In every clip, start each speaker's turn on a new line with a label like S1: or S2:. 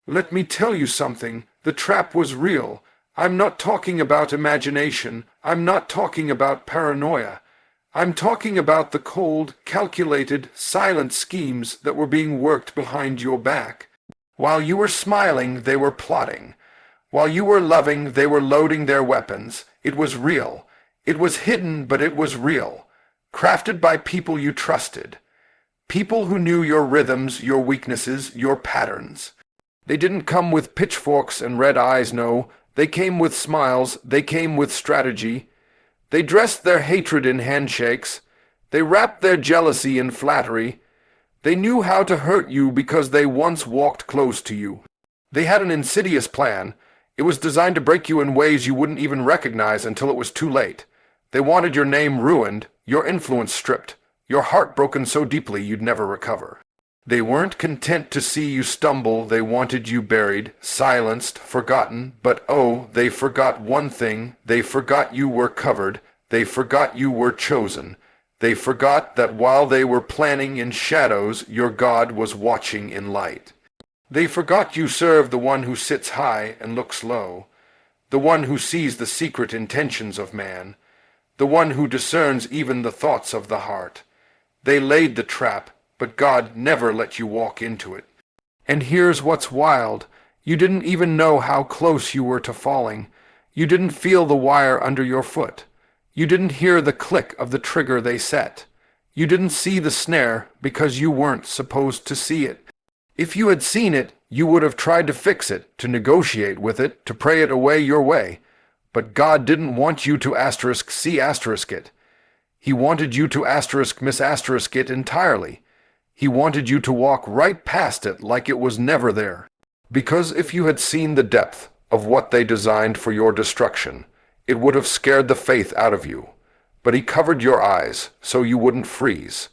S1: Let me tell you something. The trap was real. I'm not talking about imagination. I'm not talking about paranoia. I'm talking about the cold, calculated, silent schemes that were being worked behind your back. While you were smiling, they were plotting. While you were loving, they were loading their weapons. It was real. It was hidden, but it was real. Crafted by people you trusted. People who knew your rhythms, your weaknesses, your patterns. They didn't come with pitchforks and red eyes, no. They came with smiles. They came with strategy. They dressed their hatred in handshakes. They wrapped their jealousy in flattery. They knew how to hurt you because they once walked close to you. They had an insidious plan. It was designed to break you in ways you wouldn't even recognize until it was too late. They wanted your name ruined, your influence stripped, your heart broken so deeply you'd never recover. They weren't content to see you stumble. They wanted you buried, silenced, forgotten. But oh, they forgot one thing. They forgot you were covered. They forgot you were chosen. They forgot that while they were planning in shadows, your God was watching in light. They forgot you serve the one who sits high and looks low, the one who sees the secret intentions of man, the one who discerns even the thoughts of the heart. They laid the trap, but God never let you walk into it. And here's what's wild. You didn't even know how close you were to falling. You didn't feel the wire under your foot. You didn't hear the click of the trigger they set. You didn't see the snare because you weren't supposed to see it. If you had seen it, you would have tried to fix it, to negotiate with it, to pray it away your way. But God didn't want you to see it. He wanted you to miss it entirely. He wanted you to walk right past it like it was never there. Because if you had seen the depth of what they designed for your destruction, it would have scared the faith out of you. But he covered your eyes so you wouldn't freeze.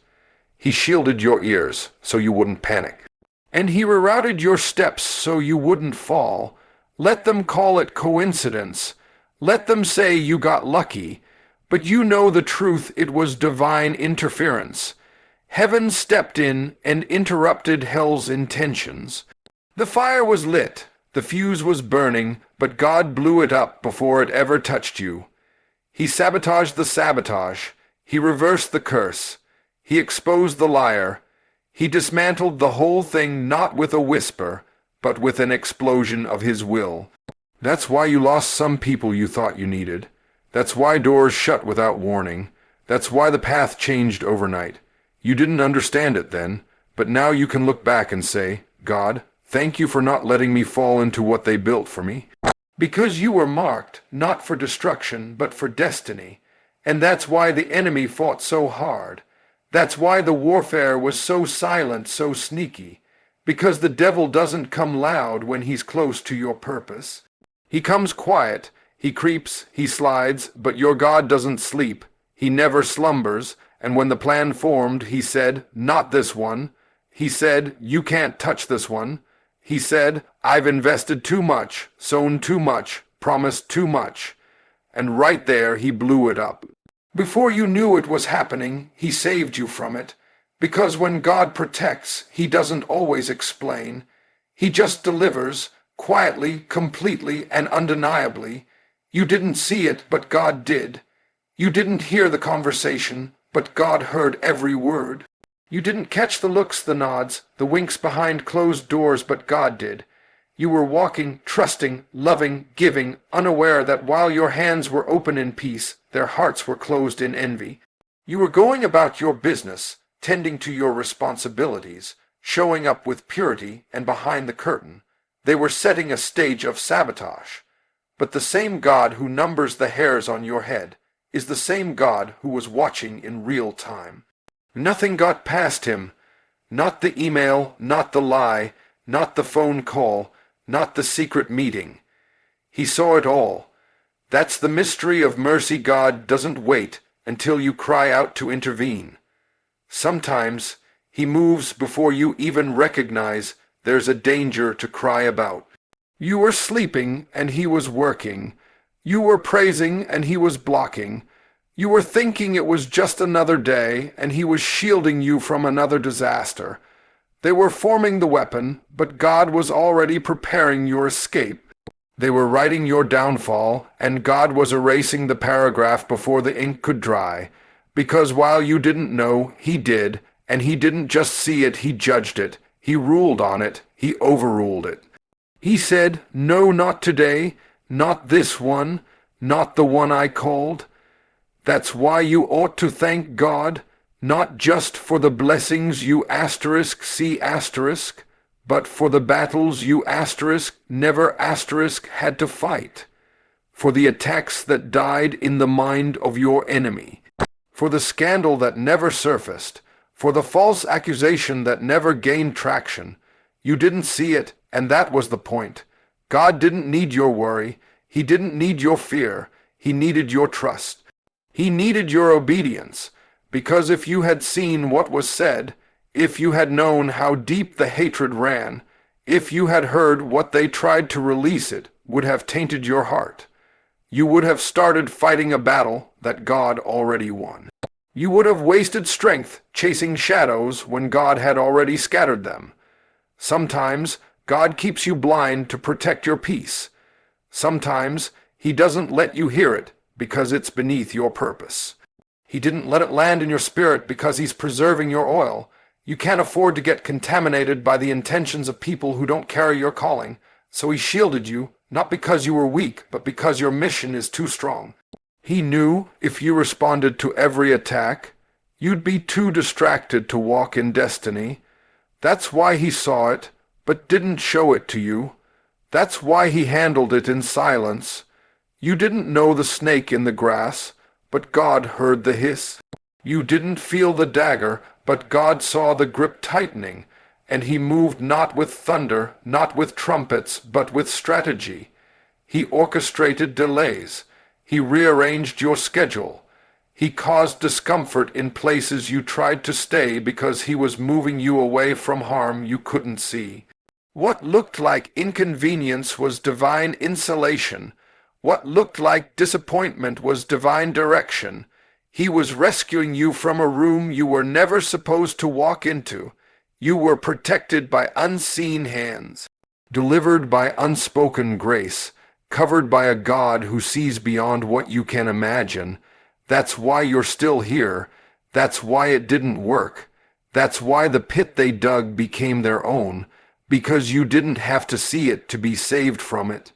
S1: He shielded your ears so you wouldn't panic. And he rerouted your steps so you wouldn't fall. Let them call it coincidence. Let them say you got lucky. But you know the truth, it was divine interference. Heaven stepped in and interrupted hell's intentions. The fire was lit, the fuse was burning, but God blew it up before it ever touched you. He sabotaged the sabotage. He reversed the curse. He exposed the liar. He dismantled the whole thing not with a whisper, but with an explosion of his will. That's why you lost some people you thought you needed. That's why doors shut without warning. That's why the path changed overnight. You didn't understand it then, but now you can look back and say, God, thank you for not letting me fall into what they built for me. Because you were marked, not for destruction, but for destiny. And that's why the enemy fought so hard. That's why the warfare was so silent, so sneaky. Because the devil doesn't come loud when he's close to your purpose. He comes quiet, he creeps, he slides, but your God doesn't sleep. He never slumbers, and when the plan formed, he said, not this one. He said, you can't touch this one. He said, I've invested too much, sown too much, promised too much. And right there he blew it up. Before you knew it was happening, he saved you from it. Because when God protects, he doesn't always explain. He just delivers, quietly, completely, and undeniably. You didn't see it, but God did. You didn't hear the conversation, but God heard every word. You didn't catch the looks, the nods, the winks behind closed doors, but God did. You were walking, trusting, loving, giving, unaware that while your hands were open in peace, their hearts were closed in envy. You were going about your business, tending to your responsibilities, showing up with purity, and behind the curtain, they were setting a stage of sabotage. But the same God who numbers the hairs on your head is the same God who was watching in real time. Nothing got past him. Not the email, not the lie, not the phone call, not the secret meeting. He saw it all. That's the mystery of mercy. God doesn't wait until you cry out to intervene. Sometimes he moves before you even recognize there's a danger to cry about. You were sleeping and he was working. You were praising and he was blocking. You were thinking it was just another day and he was shielding you from another disaster. They were forming the weapon, but God was already preparing your escape. They were writing your downfall, and God was erasing the paragraph before the ink could dry. Because while you didn't know, He did, and He didn't just see it, He judged it. He ruled on it. He overruled it. He said, "No, not today, not this one, not the one I called." That's why you ought to thank God, not just for the blessings you see asterisk, but for the battles you never had to fight, for the attacks that died in the mind of your enemy, for the scandal that never surfaced, for the false accusation that never gained traction. You didn't see it, and that was the point. God didn't need your worry. He didn't need your fear. He needed your trust. He needed your obedience, because if you had seen what was said, if you had known how deep the hatred ran, if you had heard what they tried to release, it would have tainted your heart. You would have started fighting a battle that God already won. You would have wasted strength chasing shadows when God had already scattered them. Sometimes God keeps you blind to protect your peace. Sometimes He doesn't let you hear it because it's beneath your purpose. He didn't let it land in your spirit because He's preserving your oil. You can't afford to get contaminated by the intentions of people who don't carry your calling, so He shielded you, not because you were weak, but because your mission is too strong. He knew if you responded to every attack, you'd be too distracted to walk in destiny. That's why He saw it, but didn't show it to you. That's why He handled it in silence. You didn't know the snake in the grass, but God heard the hiss. You didn't feel the dagger, but God saw the grip tightening, and He moved not with thunder, not with trumpets, but with strategy. He orchestrated delays. He rearranged your schedule. He caused discomfort in places you tried to stay because He was moving you away from harm you couldn't see. What looked like inconvenience was divine insulation. What looked like disappointment was divine direction. He was rescuing you from a room you were never supposed to walk into. You were protected by unseen hands, delivered by unspoken grace, covered by a God who sees beyond what you can imagine. That's why you're still here. That's why it didn't work. That's why the pit they dug became their own, because you didn't have to see it to be saved from it.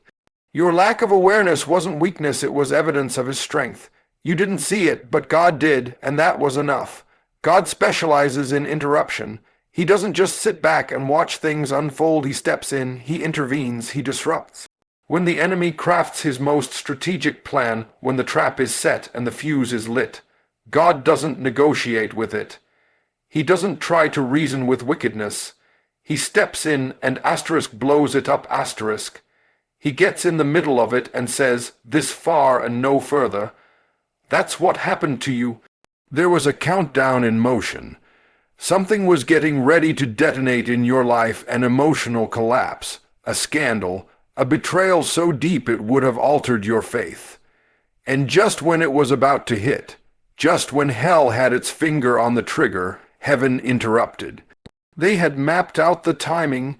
S1: Your lack of awareness wasn't weakness, it was evidence of His strength. You didn't see it, but God did, and that was enough. God specializes in interruption. He doesn't just sit back and watch things unfold. He steps in, He intervenes, He disrupts. When the enemy crafts his most strategic plan, when the trap is set and the fuse is lit, God doesn't negotiate with it. He doesn't try to reason with wickedness. He steps in and blows it up . He gets in the middle of it and says, "This far and no further." That's what happened to you. There was a countdown in motion. Something was getting ready to detonate in your life, an emotional collapse, a scandal, a betrayal so deep it would have altered your faith. And just when it was about to hit, just when hell had its finger on the trigger, heaven interrupted. They had mapped out the timing.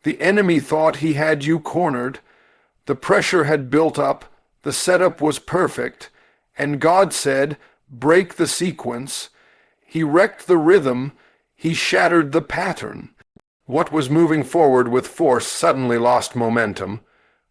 S1: The enemy thought he had you cornered. The pressure had built up. The setup was perfect. And God said, "Break the sequence." He wrecked the rhythm. He shattered the pattern. What was moving forward with force suddenly lost momentum.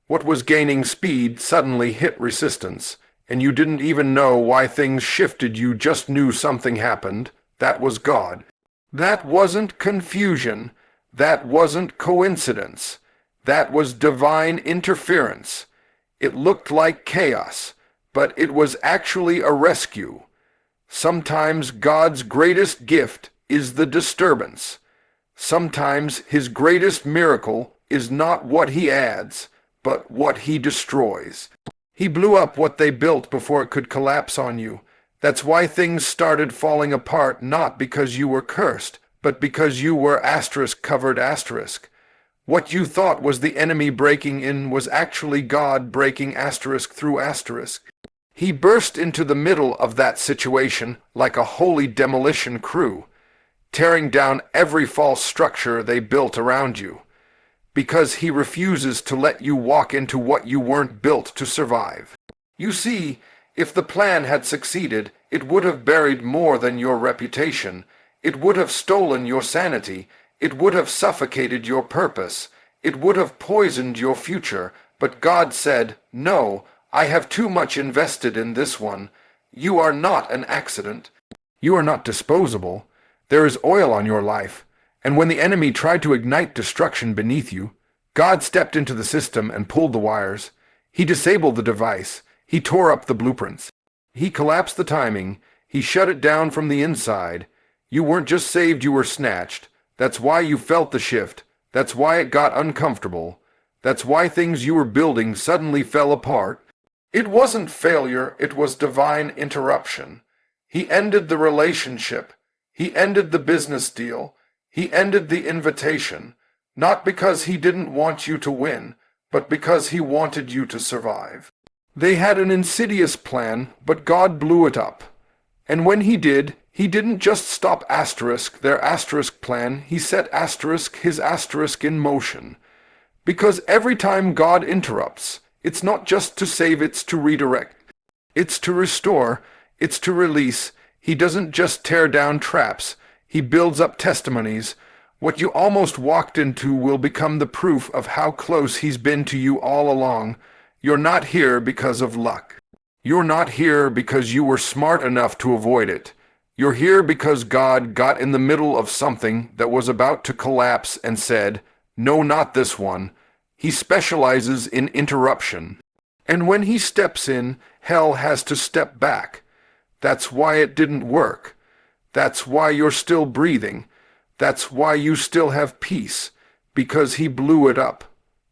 S1: What was gaining speed suddenly hit resistance, and you didn't even know why things shifted. You just knew something happened. That was God. That wasn't confusion. That wasn't coincidence. That was divine interference. It looked like chaos, but it was actually a rescue. Sometimes God's greatest gift is the disturbance. Sometimes His greatest miracle is not what He adds, but what He destroys. He blew up what they built before it could collapse on you. That's why things started falling apart, not because you were cursed, but because you were covered . What you thought was the enemy breaking in was actually God breaking through . He burst into the middle of that situation like a holy demolition crew. tearing down every false structure they built around you, because he refuses to let you walk into what you weren't built to survive. You see, if the plan had succeeded, it would have buried more than your reputation. It would have stolen your sanity. It would have suffocated your purpose. It would have poisoned your future. But God said, "No, I have too much invested in this one. You are not an accident. You are not disposable. There is oil on your life." And when the enemy tried to ignite destruction beneath you, God stepped into the system and pulled the wires. He disabled the device. He tore up the blueprints. He collapsed the timing. He shut it down from the inside. You weren't just saved, you were snatched. That's why you felt the shift. That's why it got uncomfortable. That's why things you were building suddenly fell apart. It wasn't failure, it was divine interruption. He ended the relationship. He ended the business deal. He ended the invitation. Not because he didn't want you to win, but because he wanted you to survive. They had an insidious plan, but God blew it up. And when he did, he didn't just stop their asterisk plan, he set his asterisk in motion. Because every time God interrupts, it's not just to save, it's to redirect. It's to restore, it's to release. He doesn't just tear down traps, he builds up testimonies. What you almost walked into will become the proof of how close he's been to you all along. You're not here because of luck. You're not here because you were smart enough to avoid it. You're here because God got in the middle of something that was about to collapse and said, "No, not this one." He specializes in interruption. And when he steps in, hell has to step back. That's why it didn't work. That's why you're still breathing. That's why you still have peace. Because he blew it up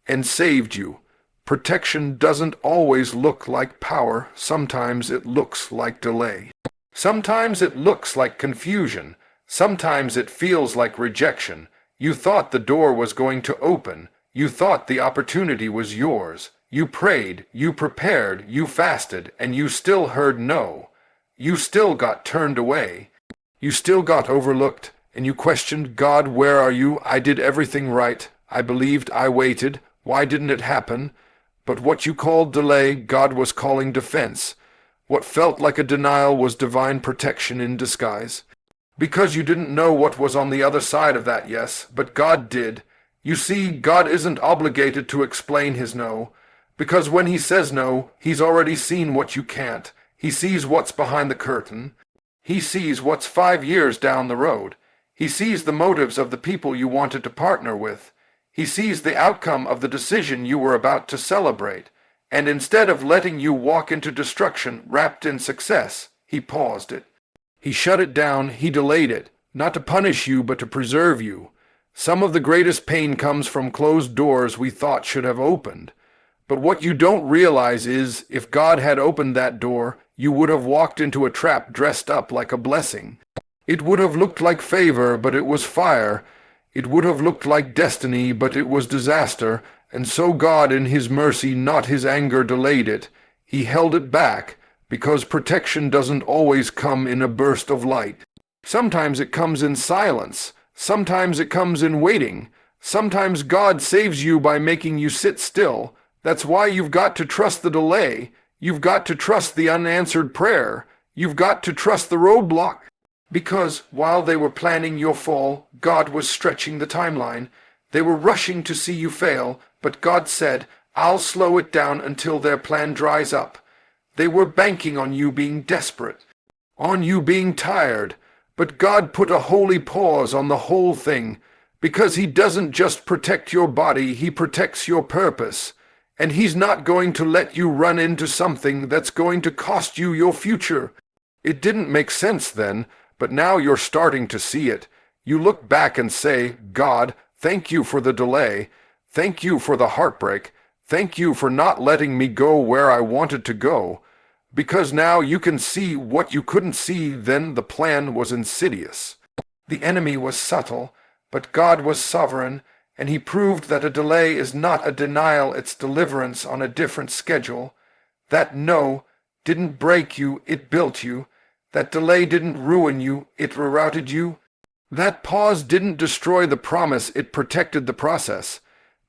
S1: and saved you. Protection doesn't always look like power. Sometimes it looks like delay. Sometimes it looks like confusion. Sometimes it feels like rejection. You thought the door was going to open. You thought the opportunity was yours. You prayed, you prepared, you fasted, and you still heard no. You still got turned away. You still got overlooked, and you questioned, "God, where are you? I did everything right. I believed, I waited. Why didn't it happen?" But what you called delay, God was calling defense. What felt like a denial was divine protection in disguise. Because you didn't know what was on the other side of that yes, but God did. You see, God isn't obligated to explain his no, because when he says no, he's already seen what you can't. He sees what's behind the curtain. He sees what's 5 years down the road. He sees the motives of the people you wanted to partner with. He sees the outcome of the decision you were about to celebrate. And instead of letting you walk into destruction wrapped in success, he paused it. He shut it down, he delayed it, not to punish you but to preserve you. Some of the greatest pain comes from closed doors we thought should have opened. But what you don't realize is, if God had opened that door, you would have walked into a trap dressed up like a blessing. It would have looked like favor, but it was fire. It would have looked like destiny, but it was disaster. And so God, in his mercy, not his anger, delayed it. He held it back, because protection doesn't always come in a burst of light. Sometimes it comes in silence. Sometimes it comes in waiting. Sometimes God saves you by making you sit still. That's why you've got to trust the delay. You've got to trust the unanswered prayer. You've got to trust the roadblock. Because while they were planning your fall, God was stretching the timeline. They were rushing to see you fail, but God said, "I'll slow it down until their plan dries up." They were banking on you being desperate, on you being tired, but God put a holy pause on the whole thing, because he doesn't just protect your body, he protects your purpose. And he's not going to let you run into something that's going to cost you your future. It didn't make sense then, but now you're starting to see it. You look back and say, "God, thank you for the delay. Thank you for the heartbreak. Thank you for not letting me go where I wanted to go." Because now you can see what you couldn't see then. The plan was insidious. The enemy was subtle, but God was sovereign, and he proved that a delay is not a denial, it's deliverance on a different schedule. That no didn't break you, it built you. That delay didn't ruin you, it rerouted you. That pause didn't destroy the promise, it protected the process.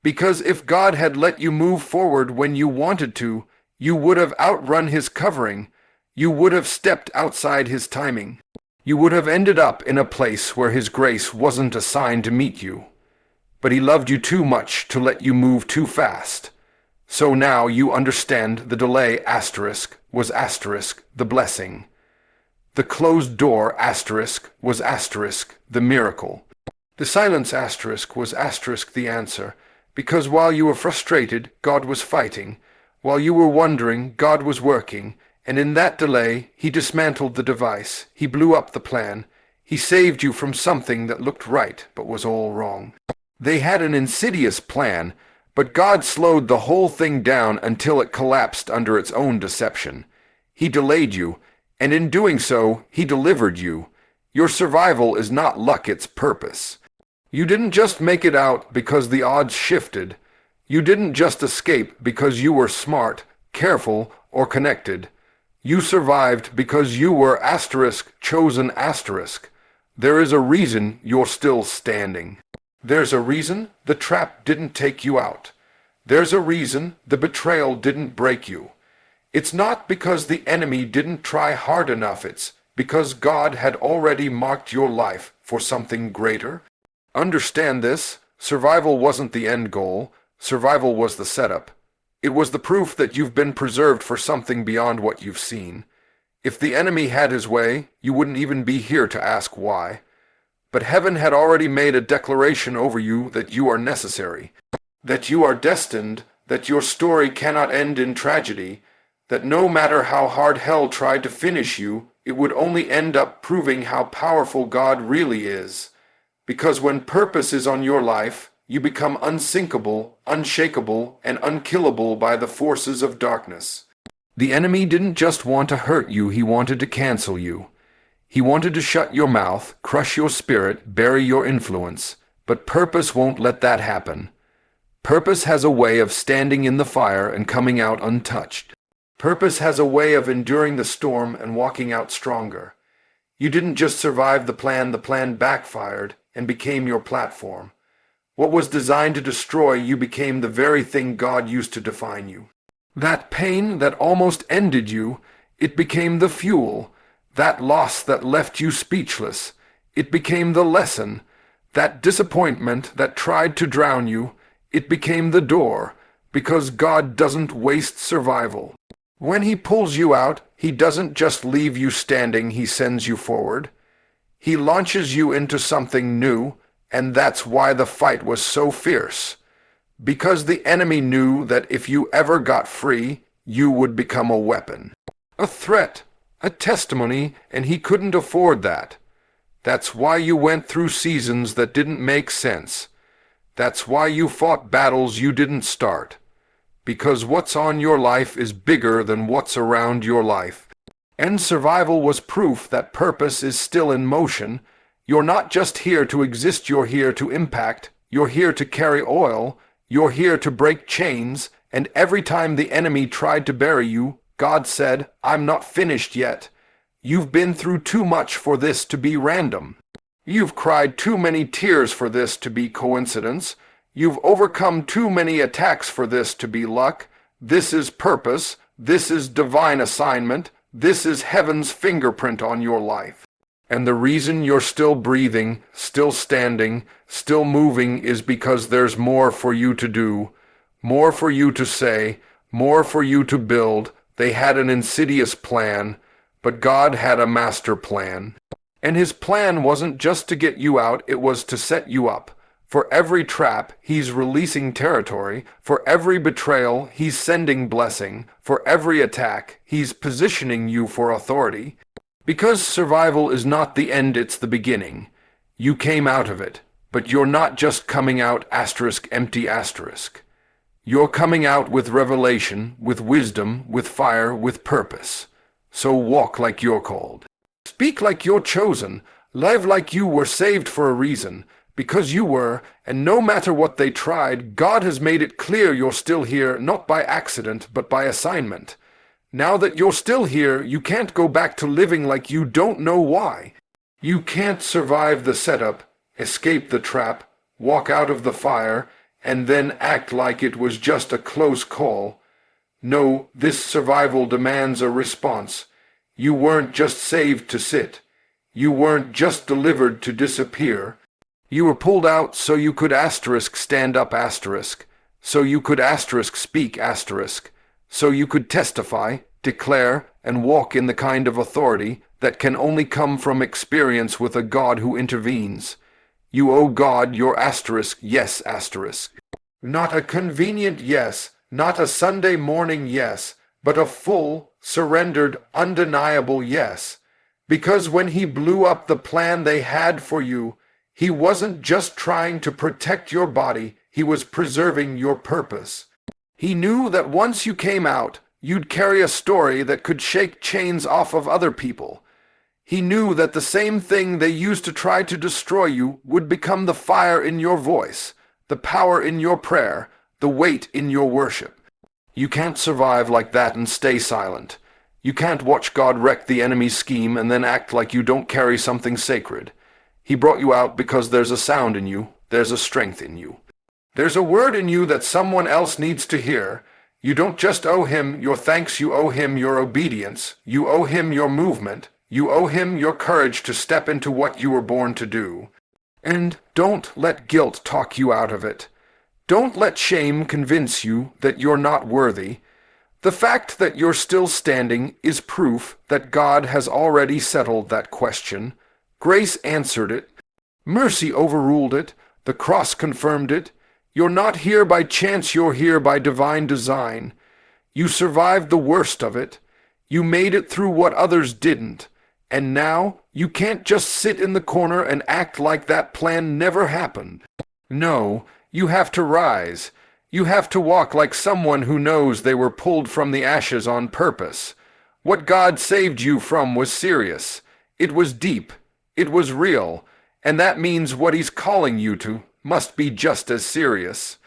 S1: Because if God had let you move forward when you wanted to, you would have outrun his covering. You would have stepped outside his timing. You would have ended up in a place where his grace wasn't assigned to meet you. But he loved you too much to let you move too fast. So now you understand the delay asterisk was asterisk the blessing. The closed door asterisk was asterisk the miracle. The silence asterisk was asterisk the answer, because while you were frustrated, God was fighting. While you were wondering, God was working. And in that delay, he dismantled the device. He blew up the plan. He saved you from something that looked right but was all wrong. They had an insidious plan, but God slowed the whole thing down until it collapsed under its own deception. He delayed you, and in doing so, he delivered you. Your survival is not luck, it's purpose. You didn't just make it out because the odds shifted. You didn't just escape because you were smart, careful, or connected. You survived because you were asterisk chosen asterisk. There is a reason you're still standing. There's a reason the trap didn't take you out. There's a reason the betrayal didn't break you. It's not because the enemy didn't try hard enough, it's because God had already marked your life for something greater. Understand this, survival wasn't the end goal, survival was the setup. It was the proof that you've been preserved for something beyond what you've seen. If the enemy had his way, you wouldn't even be here to ask why. But heaven had already made a declaration over you that you are necessary, that you are destined, that your story cannot end in tragedy, that no matter how hard hell tried to finish you, it would only end up proving how powerful God really is. Because when purpose is on your life, you become unsinkable, unshakable, and unkillable by the forces of darkness. The enemy didn't just want to hurt you, he wanted to cancel you. He wanted to shut your mouth, crush your spirit, bury your influence. But purpose won't let that happen. Purpose has a way of standing in the fire and coming out untouched. Purpose has a way of enduring the storm and walking out stronger. You didn't just survive the plan backfired and became your platform. What was designed to destroy you became the very thing God used to define you. That pain that almost ended you, it became the fuel. That loss that left you speechless, it became the lesson. That disappointment that tried to drown you, it became the door, because God doesn't waste survival. When he pulls you out, he doesn't just leave you standing, he sends you forward. He launches you into something new, and that's why the fight was so fierce. Because the enemy knew that if you ever got free, you would become a weapon. A threat, a testimony, and he couldn't afford that. That's why you went through seasons that didn't make sense. That's why you fought battles you didn't start. Because what's on your life is bigger than what's around your life. And survival was proof that purpose is still in motion. You're not just here to exist, you're here to impact. You're here to carry oil. You're here to break chains. And every time the enemy tried to bury you, God said, I'm not finished yet. You've been through too much for this to be random. You've cried too many tears for this to be coincidence. You've overcome too many attacks for this to be luck. This is purpose. This is divine assignment. This is heaven's fingerprint on your life. And the reason you're still breathing, still standing, still moving is because there's more for you to do, more for you to say, more for you to build. They had an insidious plan, but God had a master plan. And his plan wasn't just to get you out, it was to set you up. For every trap, he's releasing territory. For every betrayal, he's sending blessing. For every attack, he's positioning you for authority. Because survival is not the end, it's the beginning. You came out of it, but you're not just coming out empty. You're coming out with revelation, with wisdom, with fire, with purpose. So walk like you're called. Speak like you're chosen. Live like you were saved for a reason. Because you were, and no matter what they tried, God has made it clear you're still here, not by accident, but by assignment. Now that you're still here, you can't go back to living like you don't know why. You can't survive the setup, escape the trap, walk out of the fire, and then act like it was just a close call. No, this survival demands a response. You weren't just saved to sit. You weren't just delivered to disappear. You were pulled out so you could stand up so you could speak so you could testify, declare, and walk in the kind of authority that can only come from experience with a God who intervenes. You owe God your yes. Not a convenient yes, not a Sunday morning yes, but a full, surrendered, undeniable yes. Because when he blew up the plan they had for you, he wasn't just trying to protect your body, he was preserving your purpose. He knew that once you came out, you'd carry a story that could shake chains off of other people. He knew that the same thing they used to try to destroy you would become the fire in your voice, the power in your prayer, the weight in your worship. You can't survive like that and stay silent. You can't watch God wreck the enemy's scheme and then act like you don't carry something sacred. He brought you out because there's a sound in you, there's a strength in you. There's a word in you that someone else needs to hear. You don't just owe him your thanks, you owe him your obedience, you owe him your movement, you owe him your courage to step into what you were born to do. And don't let guilt talk you out of it. Don't let shame convince you that you're not worthy. The fact that you're still standing is proof that God has already settled that question. Grace answered it. Mercy overruled it. The cross confirmed it. You're not here by chance, you're here by divine design. You survived the worst of it. You made it through what others didn't. And now you can't just sit in the corner and act like that plan never happened. No, you have to rise. You have to walk like someone who knows they were pulled from the ashes on purpose. What God saved you from was serious. It was deep. It was real. And that means what he's calling you to must be just as serious.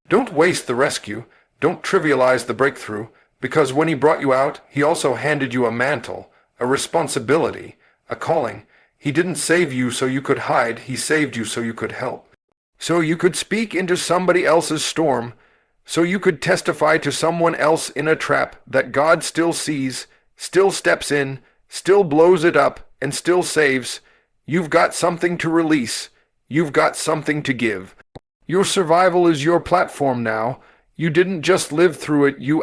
S1: Don't waste the rescue. Don't trivialize the breakthrough, because when he brought you out, he also handed you a mantle, a responsibility, a calling. He didn't save you so you could hide. He saved you so you could help. So you could speak into somebody else's storm, so you could testify to someone else in a trap that God still sees, still steps in, still blows it up, and still saves. You've got something to release. You've got something to give. Your survival is your platform now. You didn't just live through it, you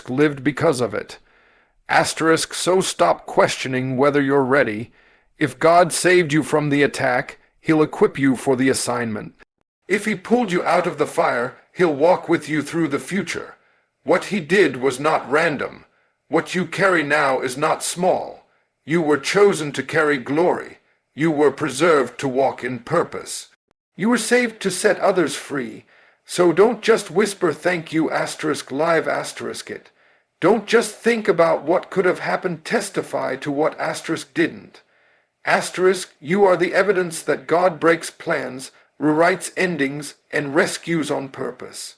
S1: lived because of it. So stop questioning whether you're ready. If God saved you from the attack, he'll equip you for the assignment. If he pulled you out of the fire, he'll walk with you through the future. What he did was not random. What you carry now is not small. You were chosen to carry glory. You were preserved to walk in purpose. You were saved to set others free. So don't just whisper thank you live it. Don't just think about what could have happened, testify to what didn't. You are the evidence that God breaks plans, rewrites endings, and rescues on purpose.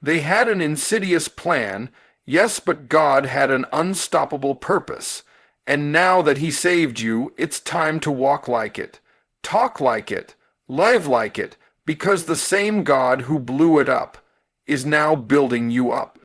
S1: They had an insidious plan, yes, but God had an unstoppable purpose. And now that he saved you, it's time to walk like it, talk like it, live like it, because the same God who blew it up is now building you up.